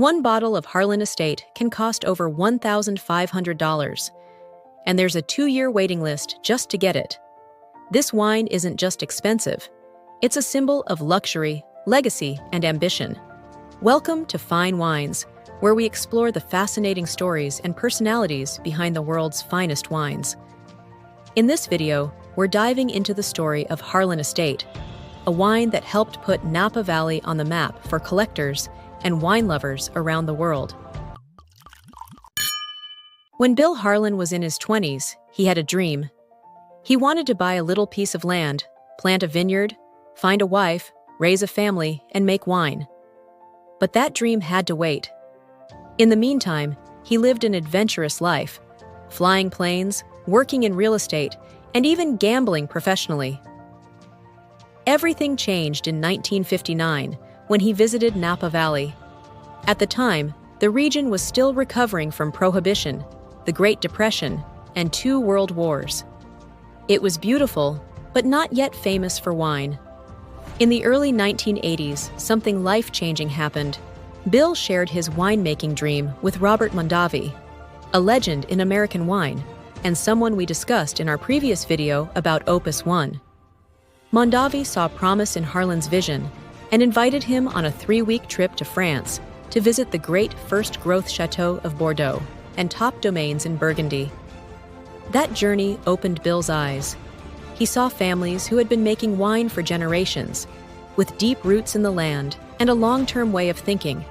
One bottle of Harlan Estate can cost over $1,500, and there's a 2-year waiting list just to get it. This wine isn't just expensive, it's a symbol of luxury, legacy, and ambition. Welcome to Fine Wines, where we explore the fascinating stories and personalities behind the world's finest wines. In this video, we're diving into the story of Harlan Estate, a wine that helped put Napa Valley on the map for collectors and wine lovers around the world. When Bill Harlan was in his 20s, he had a dream. He wanted to buy a little piece of land, plant a vineyard, find a wife, raise a family, and make wine. But that dream had to wait. In the meantime, he lived an adventurous life, flying planes, working in real estate, and even gambling professionally. Everything changed in 1959 when he visited Napa Valley. At the time, the region was still recovering from Prohibition, the Great Depression, and 2 world wars. It was beautiful, but not yet famous for wine. In the early 1980s, something life-changing happened. Bill shared his winemaking dream with Robert Mondavi, a legend in American wine, and someone we discussed in our previous video about Opus 1. Mondavi saw promise in Harlan's vision and invited him on a 3-week trip to France to visit the great first-growth Chateau of Bordeaux and top domains in Burgundy. That journey opened Bill's eyes. He saw families who had been making wine for generations, with deep roots in the land and a long-term way of thinking.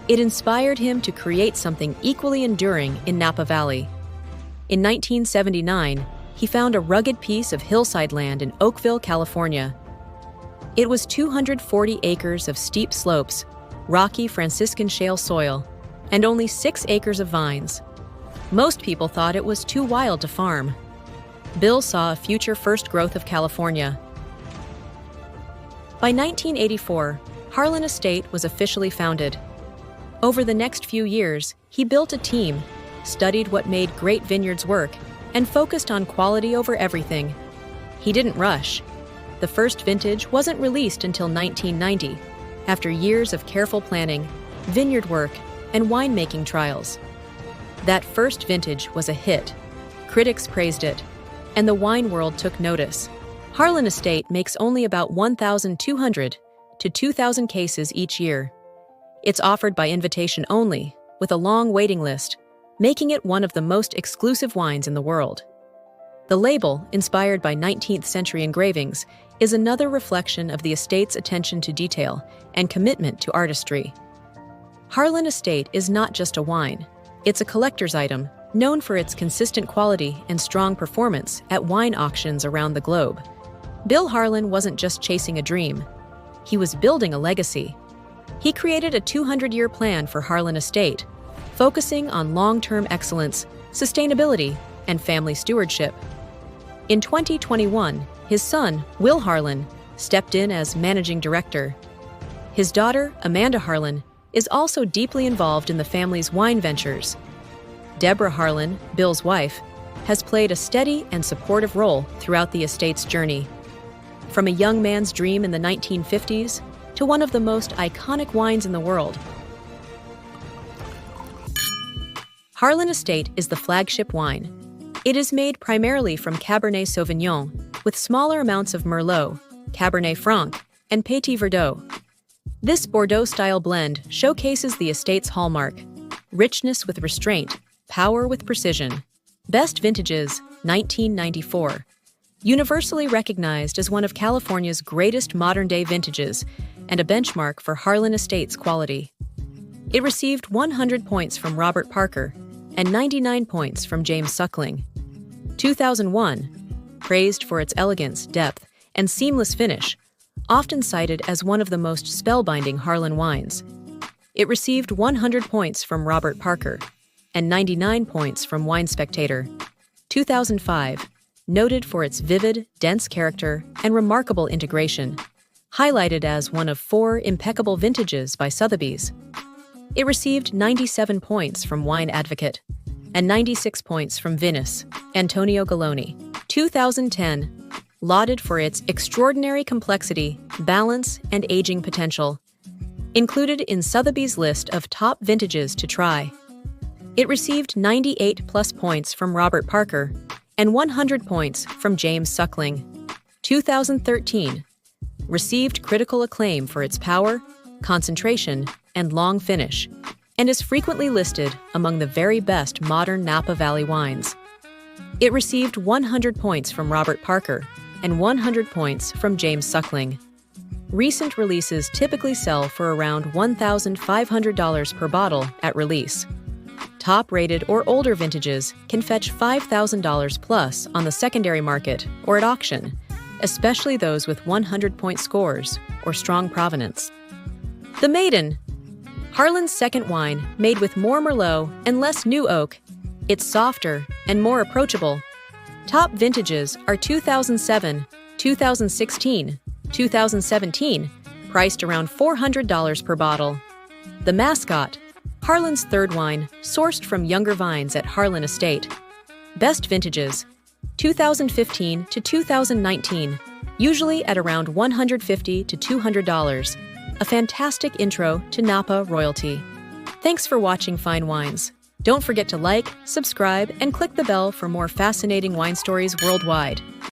It inspired him to create something equally enduring in Napa Valley. In 1979, he found a rugged piece of hillside land in Oakville, California. It was 240 acres of steep slopes, rocky Franciscan shale soil, and only 6 acres of vines. Most people thought it was too wild to farm. Bill saw a future first growth of California. By 1984, Harlan Estate was officially founded. Over the next few years, he built a team, studied what made great vineyards work, and focused on quality over everything. He didn't rush. The first vintage wasn't released until 1990, after years of careful planning, vineyard work, and winemaking trials. That first vintage was a hit. Critics praised it, and the wine world took notice. Harlan Estate makes only about 1,200 to 2,000 cases each year. It's offered by invitation only, with a long waiting list, making it one of the most exclusive wines in the world. The label, inspired by 19th-century engravings, is another reflection of the estate's attention to detail and commitment to artistry. Harlan Estate is not just a wine. It's a collector's item, known for its consistent quality and strong performance at wine auctions around the globe. Bill Harlan wasn't just chasing a dream. He was building a legacy. He created a 200-year plan for Harlan Estate, focusing on long-term excellence, sustainability, and family stewardship. In 2021, his son, Will Harlan, stepped in as managing director. His daughter, Amanda Harlan, is also deeply involved in the family's wine ventures. Deborah Harlan, Bill's wife, has played a steady and supportive role throughout the estate's journey. From a young man's dream in the 1950s to one of the most iconic wines in the world. Harlan Estate is the flagship wine. It is made primarily from Cabernet Sauvignon, with smaller amounts of Merlot, Cabernet Franc, and Petit Verdot. This Bordeaux-style blend showcases the estate's hallmark: richness with restraint, power with precision. Best vintages, 1994. Universally recognized as one of California's greatest modern-day vintages and a benchmark for Harlan Estate's quality. It received 100 points from Robert Parker and 99 points from James Suckling. 2001, praised for its elegance, depth, and seamless finish, often cited as one of the most spellbinding Harlan wines. It received 100 points from Robert Parker and 99 points from Wine Spectator. 2005, noted for its vivid, dense character and remarkable integration, highlighted as one of 4 impeccable vintages by Sotheby's. It received 97 points from Wine Advocate and 96 points from Vinous, Antonio Galloni. 2010, lauded for its extraordinary complexity, balance, and aging potential. Included in Sotheby's list of top vintages to try. It received 98 plus points from Robert Parker and 100 points from James Suckling. 2013. Received critical acclaim for its power, concentration, and long finish, and is frequently listed among the very best modern Napa Valley wines. It received 100 points from Robert Parker and 100 points from James Suckling. Recent releases typically sell for around $1,500 per bottle at release. Top-rated or older vintages can fetch $5,000 plus on the secondary market or at auction, especially those with 100-point scores or strong provenance. The Maiden. Harlan's second wine, made with more Merlot and less new oak. It's softer and more approachable. Top vintages are 2007, 2016, 2017, priced around $400 per bottle. The Mascot. Harlan's third wine, sourced from younger vines at Harlan Estate. Best vintages, 2015 to 2019, usually at around $150 to $200. A fantastic intro to Napa royalty. Thanks for watching Fine Wines. Don't forget to like, subscribe, and click the bell for more fascinating wine stories worldwide.